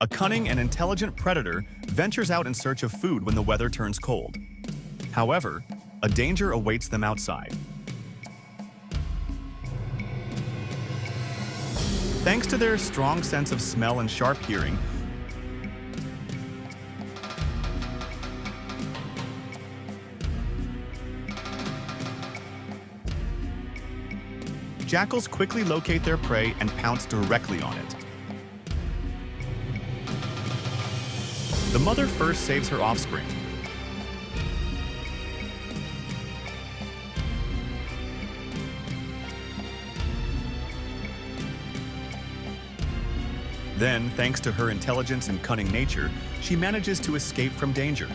A cunning and intelligent predator ventures out in search of food when the weather turns cold. However, a danger awaits them outside. Thanks to their strong sense of smell and sharp hearing, jackals quickly locate their prey and pounce directly on it. The mother first saves her offspring. Then, thanks to her intelligence and cunning nature, she manages to escape from danger.